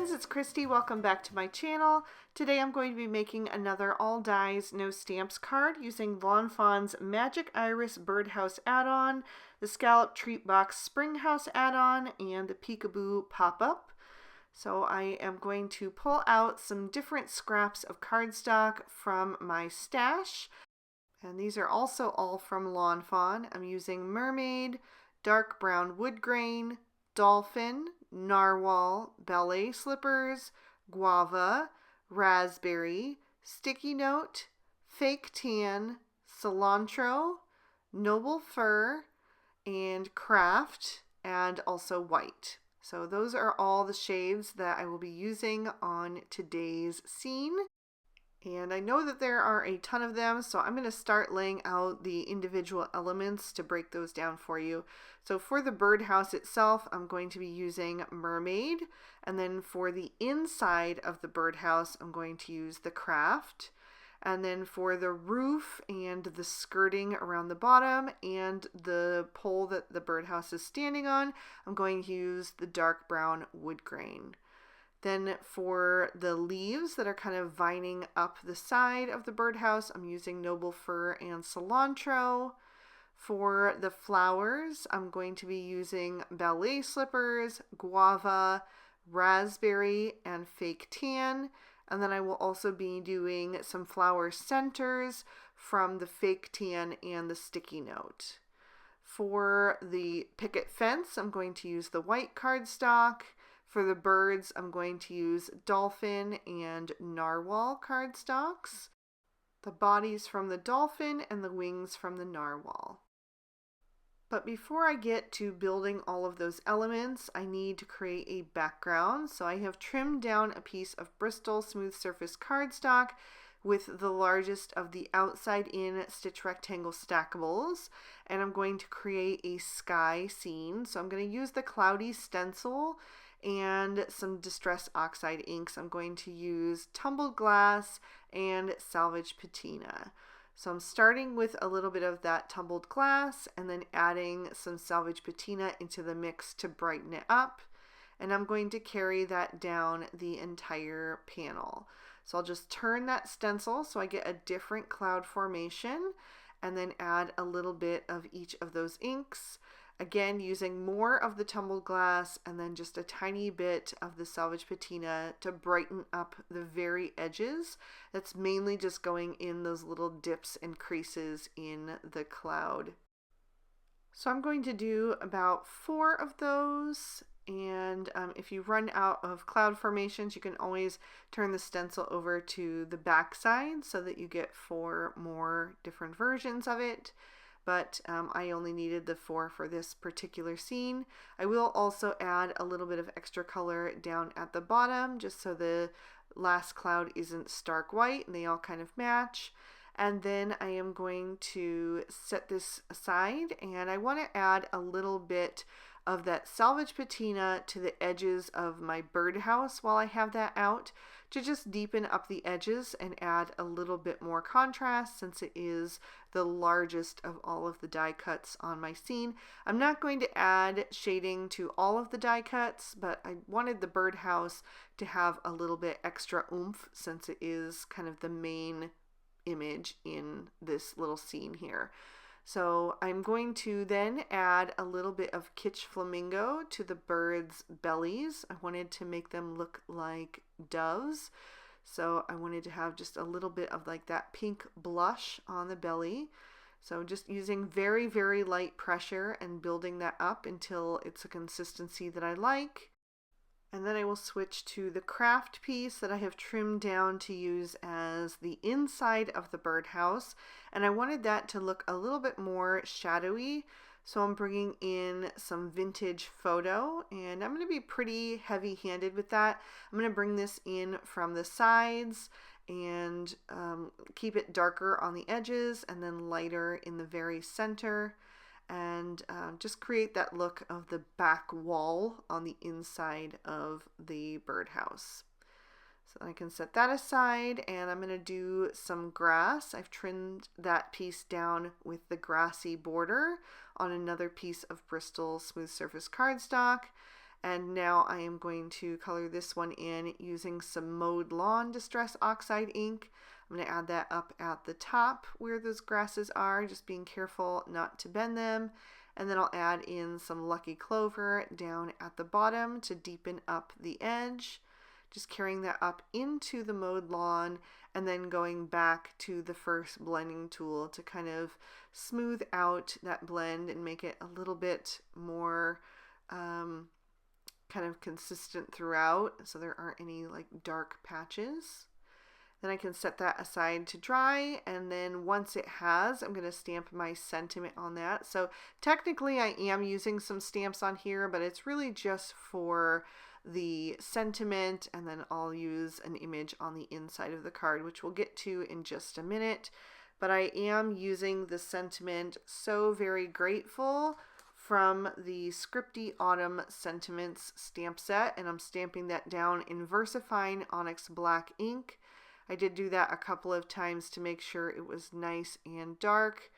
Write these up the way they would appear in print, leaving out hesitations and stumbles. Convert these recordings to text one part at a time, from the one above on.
friends, it's Christy. Welcome back to my channel. Today I'm going to be making another all dies, no stamps card using Lawn Fawn's Magic Iris Birdhouse add-on, the Scallop Treat Box Spring House add-on, and the Peekaboo pop-up. So I am going to pull out some different scraps of cardstock from my stash. And these are also all from Lawn Fawn. I'm using Mermaid, Dark Brown Wood Grain, Dolphin, Narwhal, Ballet Slippers, Guava, Raspberry, Sticky Note, Fake Tan, Cilantro, Noble Fir, and Craft, and also White. So those are all the shades that I will be using on today's scene. And I know that there are a ton of them, so I'm going to start laying out the individual elements to break those down for you. So for the birdhouse itself, I'm going to be using Mermaid, and then for the inside of the birdhouse, I'm going to use the Craft. And then for the roof and the skirting around the bottom and the pole that the birdhouse is standing on, I'm going to use the Dark Brown Wood Grain. Then for the leaves that are kind of vining up the side of the birdhouse, I'm using Noble Fir and Cilantro. For the flowers, I'm going to be using Ballet Slippers, Guava, Raspberry, and Fake Tan. And then I will also be doing some flower centers from the Fake Tan and the Sticky Note. For the picket fence, I'm going to use the white cardstock. For the birds, I'm going to use Dolphin and Narwhal cardstocks. The bodies from the Dolphin and the wings from the Narwhal. But before I get to building all of those elements, I need to create a background. So I have trimmed down a piece of Bristol Smooth Surface cardstock with the largest of the outside-in stitch rectangle stackables, and I'm going to create a sky scene. So I'm going to use the Cloudy stencil and some Distress Oxide inks. I'm going to use Tumbled Glass and Salvage Patina. So I'm starting with a little bit of that tumbled glass and then adding some Salvage Patina into the mix to brighten it up. And I'm going to carry that down the entire panel. So I'll just turn that stencil so I get a different cloud formation and then add a little bit of each of those inks. Again, using more of the tumbled glass and then just a tiny bit of the Salvage Patina to brighten up the very edges. That's mainly just going in those little dips and creases in the cloud. So I'm going to do about 4 of those. And if you run out of cloud formations, you can always turn the stencil over to the back side so that you get 4 more different versions of it. But I only needed the 4 for this particular scene. I will also add a little bit of extra color down at the bottom just so the last cloud isn't stark white and they all kind of match. And then I am going to set this aside, and I want to add a little bit of that Salvage Patina to the edges of my birdhouse while I have that out, to just deepen up the edges and add a little bit more contrast since it is the largest of all of the die cuts on my scene. I'm not going to add shading to all of the die cuts, but I wanted the birdhouse to have a little bit extra oomph since it is kind of the main image in this little scene here. So I'm going to then add a little bit of Kitsch Flamingo to the birds' bellies. I wanted to make them look like doves. So I wanted to have just a little bit of like that pink blush on the belly. So just using very, very light pressure and building that up until it's a consistency that I like. And then I will switch to the craft piece that I have trimmed down to use as the inside of the birdhouse. And I wanted that to look a little bit more shadowy. So I'm bringing in some vintage photo, and I'm going to be pretty heavy-handed with that. I'm going to bring this in from the sides and keep it darker on the edges and then lighter in the very center. And just create that look of the back wall on the inside of the birdhouse. So I can set that aside, and I'm going to do some grass. I've trimmed that piece down with the grassy border on another piece of Bristol Smooth Surface cardstock. And now I am going to color this one in using some Mowed Lawn Distress Oxide ink. I'm going to add that up at the top where those grasses are, just being careful not to bend them. And then I'll add in some Lucky Clover down at the bottom to deepen up the edge. Just carrying that up into the mowed lawn and then going back to the first blending tool to kind of smooth out that blend and make it a little bit more kind of consistent throughout, so there aren't any like dark patches. Then I can set that aside to dry, and then once it has, I'm going to stamp my sentiment on that. So technically I am using some stamps on here, but it's really just for the sentiment, and then I'll use an image on the inside of the card, which we'll get to in just a minute. But I am using the sentiment "So Very Grateful" from the Scripty Autumn Sentiments stamp set, and I'm stamping that down in VersaFine Onyx Black ink. I did do that a couple of times to make sure it was nice and dark.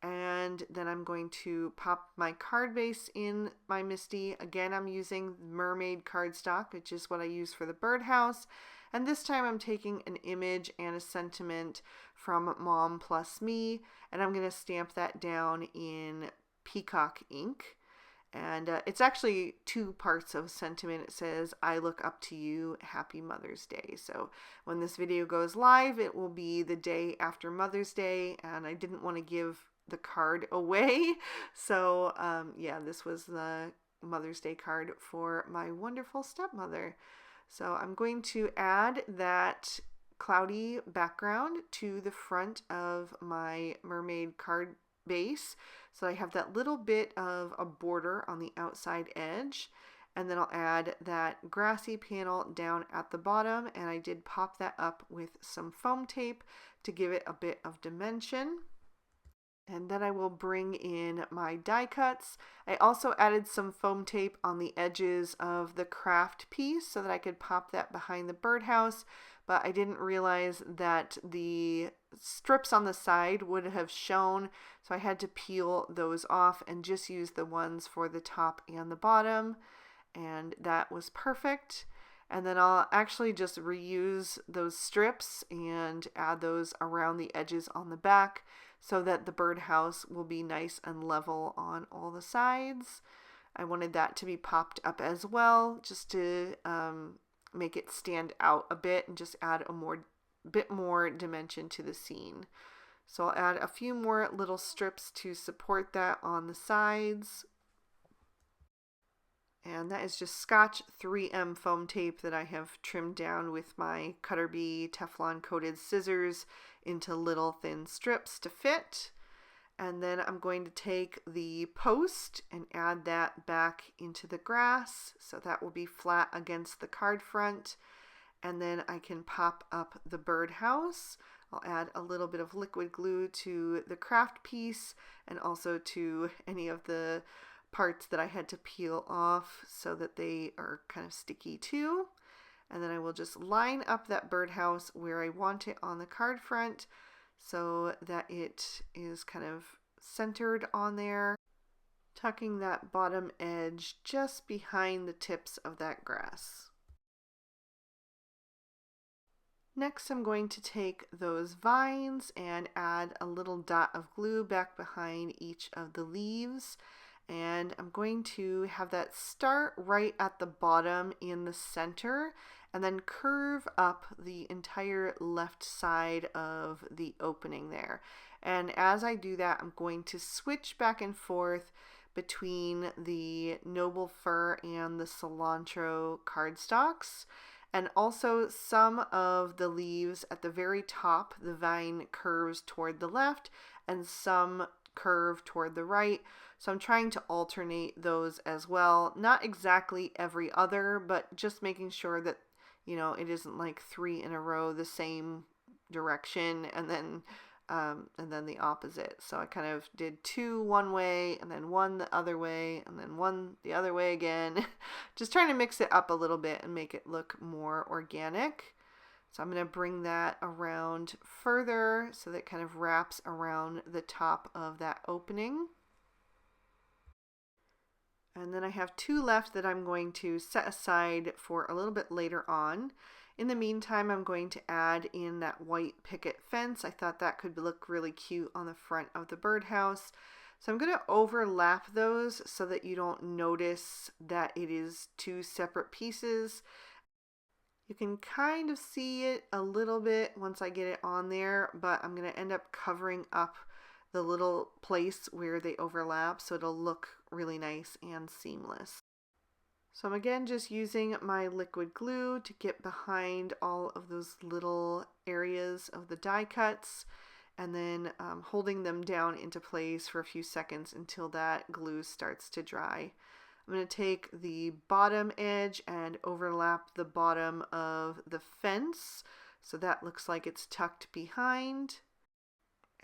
And then I'm going to pop my card base in my Misty. Again, I'm using mermaid cardstock, which is what I use for the Birdhouse. And this time I'm taking an image and a sentiment from Mom Plus Me, and I'm going to stamp that down in Peacock ink. And it's actually two parts of sentiment. It says, "I look up to you, happy Mother's Day." So when this video goes live, it will be the day after Mother's Day, and I didn't want to give the card away. So yeah, this was the Mother's Day card for my wonderful stepmother. So I'm going to add that cloudy background to the front of my mermaid card base, so I have that little bit of a border on the outside edge, and then I'll add that grassy panel down at the bottom, and I did pop that up with some foam tape to give it a bit of dimension. And then I will bring in my die cuts. I also added some foam tape on the edges of the craft piece so that I could pop that behind the birdhouse, but I didn't realize that the strips on the side would have shown, so I had to peel those off and just use the ones for the top and the bottom, and that was perfect. And then I'll actually just reuse those strips and add those around the edges on the back so that the birdhouse will be nice and level on all the sides. I wanted that to be popped up as well, just to make it stand out a bit and just add a bit more dimension to the scene. So I'll add a few more little strips to support that on the sides. And that is just Scotch 3M foam tape that I have trimmed down with my Cutter Bee Teflon coated scissors into little thin strips to fit. And then I'm going to take the post and add that back into the grass, so that will be flat against the card front. And then I can pop up the birdhouse. I'll add a little bit of liquid glue to the craft piece and also to any of the parts that I had to peel off so that they are kind of sticky too. And then I will just line up that birdhouse where I want it on the card front so that it is kind of centered on there, tucking that bottom edge just behind the tips of that grass. Next, I'm going to take those vines and add a little dot of glue back behind each of the leaves. And I'm going to have that start right at the bottom in the center and then curve up the entire left side of the opening there. And as I do that, I'm going to switch back and forth between the Noble Fir and the Cilantro cardstocks. And also some of the leaves at the very top, the vine curves toward the left and some curve toward the right. So I'm trying to alternate those as well. Not exactly every other, but just making sure that, you know, it isn't like 3 in a row the same direction and then the opposite. So I kind of did 2 one way and then 1 the other way and then 1 the other way again. Just trying to mix it up a little bit and make it look more organic. So I'm going to bring that around further so that it kind of wraps around the top of that opening. And then I have 2 left that I'm going to set aside for a little bit later on. In the meantime, I'm going to add in that white picket fence. I thought that could look really cute on the front of the birdhouse. So I'm going to overlap those so that you don't notice that it is 2 separate pieces. You can kind of see it a little bit once I get it on there, but I'm going to end up covering up the little place where they overlap so it'll look really nice and seamless. So I'm again just using my liquid glue to get behind all of those little areas of the die cuts, and then holding them down into place for a few seconds until that glue starts to dry. I'm going to take the bottom edge and overlap the bottom of the fence so that looks like it's tucked behind.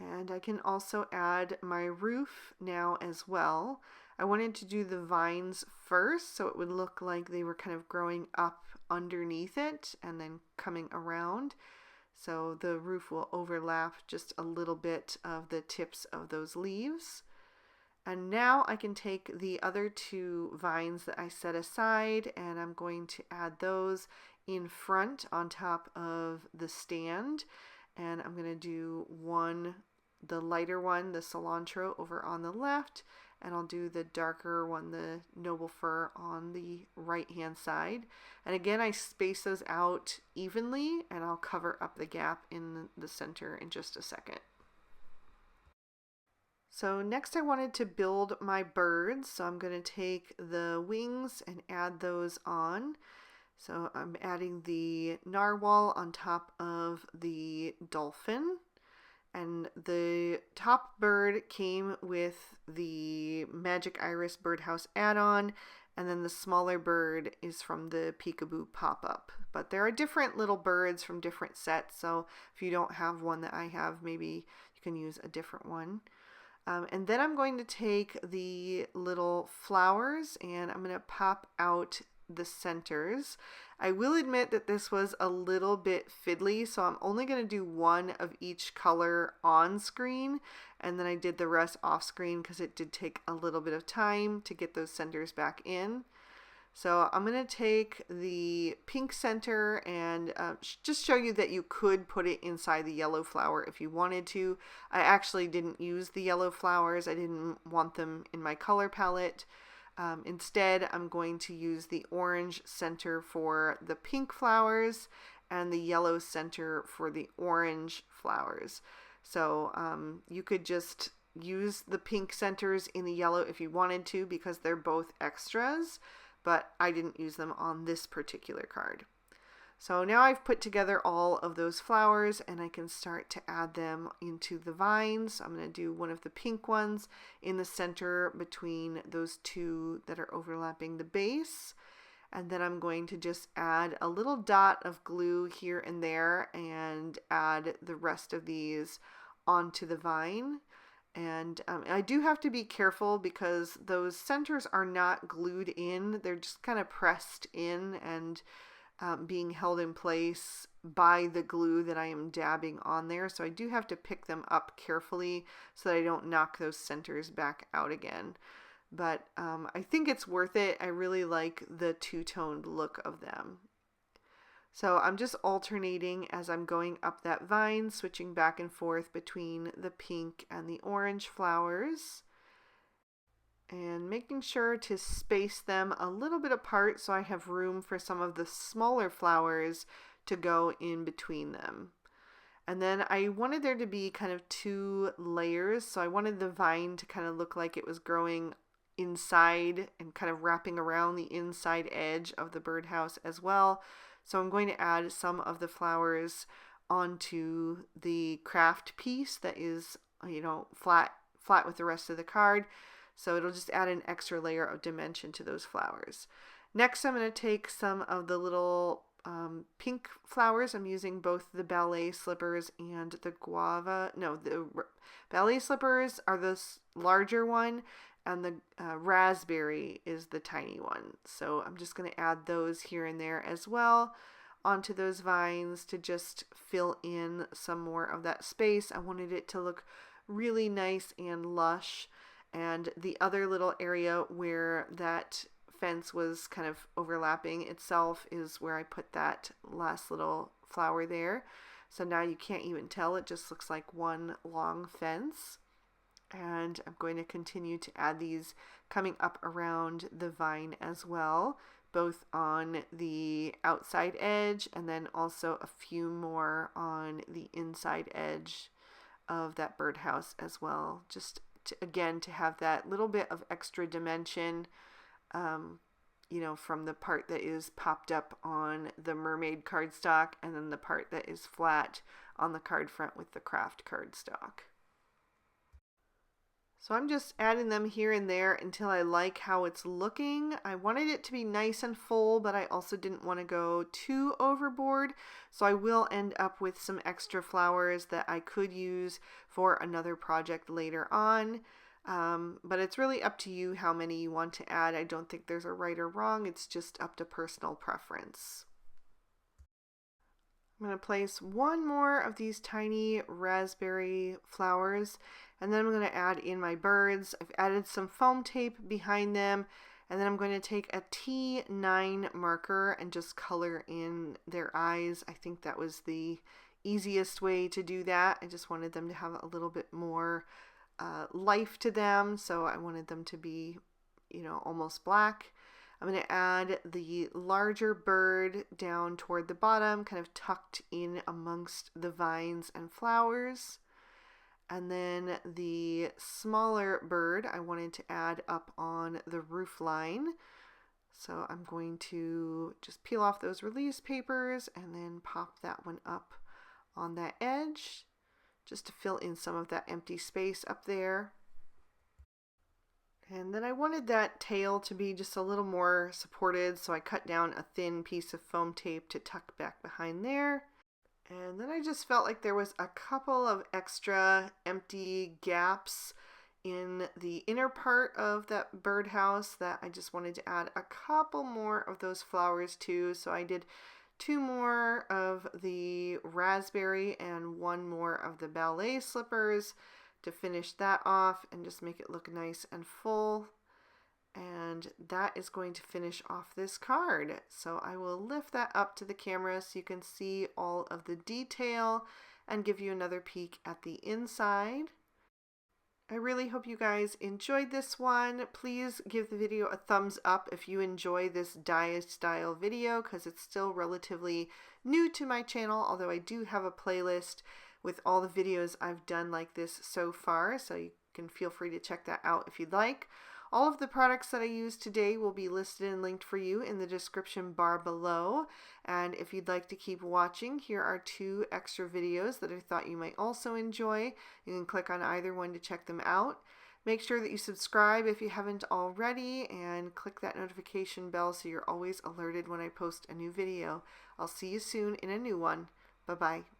And I can also add my roof now as well. I wanted to do the vines first so it would look like they were kind of growing up underneath it and then coming around. So the roof will overlap just a little bit of the tips of those leaves. And now I can take the other 2 vines that I set aside and I'm going to add those in front on top of the stand. And I'm going to do one, the lighter one, the cilantro, over on the left, and I'll do the darker one, the noble fir, on the right hand side. And again, I space those out evenly and I'll cover up the gap in the center in just a second. So next I wanted to build my birds, so I'm going to take the wings and add those on. So I'm adding the narwhal on top of the dolphin. And the top bird came with the Magic Iris Birdhouse add-on, and then the smaller bird is from the Peekaboo pop-up. But there are different little birds from different sets, so if you don't have one that I have, maybe you can use a different one. And then I'm going to take the little flowers and I'm going to pop out the centers. I will admit that this was a little bit fiddly, so I'm only going to do one of each color on screen, and then I did the rest off screen because it did take a little bit of time to get those centers back in. So I'm going to take the pink center and just show you that you could put it inside the yellow flower if you wanted to. I actually didn't use the yellow flowers. I didn't want them in my color palette. Instead, I'm going to use the orange center for the pink flowers and the yellow center for the orange flowers. So you could just use the pink centers in the yellow if you wanted to because they're both extras, but I didn't use them on this particular card. So now I've put together all of those flowers and I can start to add them into the vines. I'm going to do one of the pink ones in the center between those 2 that are overlapping the base. And then I'm going to just add a little dot of glue here and there and add the rest of these onto the vine. And I do have to be careful because those centers are not glued in. They're just kind of pressed in and being held in place by the glue that I am dabbing on there. So I do have to pick them up carefully so that I don't knock those centers back out again. But I think it's worth it. I really like the 2-toned look of them. So I'm just alternating as I'm going up that vine, switching back and forth between the pink and the orange flowers, and making sure to space them a little bit apart so I have room for some of the smaller flowers to go in between them. And then I wanted there to be kind of 2 layers, so I wanted the vine to kind of look like it was growing inside and kind of wrapping around the inside edge of the birdhouse as well. So I'm going to add some of the flowers onto the craft piece that is, flat with the rest of the card. So it'll just add an extra layer of dimension to those flowers. Next, I'm going to take some of the little pink flowers. I'm using both the ballet slippers and the guava. No, the ballet slippers are the larger one, and the raspberry is the tiny one. So I'm just going to add those here and there as well onto those vines to just fill in some more of that space. I wanted it to look really nice and lush. And the other little area where that fence was kind of overlapping itself is where I put that last little flower there. So now you can't even tell, it just looks like one long fence. And I'm going to continue to add these coming up around the vine as well, both on the outside edge and then also a few more on the inside edge of that birdhouse as well, just to, again, to have that little bit of extra dimension, you know, from the part that is popped up on the mermaid cardstock and then the part that is flat on the card front with the craft cardstock. So I'm just adding them here and there until I like how it's looking. I wanted it to be nice and full, but I also didn't want to go too overboard. So I will end up with some extra flowers that I could use for another project later on. But it's really up to you how many you want to add. I don't think there's a right or wrong. It's just up to personal preference. I'm going to place one more of these tiny raspberry flowers, and then I'm going to add in my birds. I've added some foam tape behind them, and then I'm going to take a T9 marker and just color in their eyes. I think that was the easiest way to do that. I just wanted them to have a little bit more life to them, so I wanted them to be, you know, almost black. I'm going to add the larger bird down toward the bottom, kind of tucked in amongst the vines and flowers. And then the smaller bird I wanted to add up on the roof line. So I'm going to just peel off those release papers and then pop that one up on that edge, just to fill in some of that empty space up there. And then I wanted that tail to be just a little more supported, so I cut down a thin piece of foam tape to tuck back behind there. And then I just felt like there was a couple of extra empty gaps in the inner part of that birdhouse that I just wanted to add a couple more of those flowers to. So I did 2 more of the raspberry and 1 more of the ballet slippers to finish that off and just make it look nice and full. And that is going to finish off this card. So I will lift that up to the camera so you can see all of the detail and give you another peek at the inside. I really hope you guys enjoyed this one. Please give the video a thumbs up if you enjoy this die style video, because it's still relatively new to my channel, although I do have a playlist with all the videos I've done like this so far, so you can feel free to check that out if you'd like. All of the products that I used today will be listed and linked for you in the description bar below. And if you'd like to keep watching, here are 2 extra videos that I thought you might also enjoy. You can click on either one to check them out. Make sure that you subscribe if you haven't already, and click that notification bell so you're always alerted when I post a new video. I'll see you soon in a new one. Bye-bye.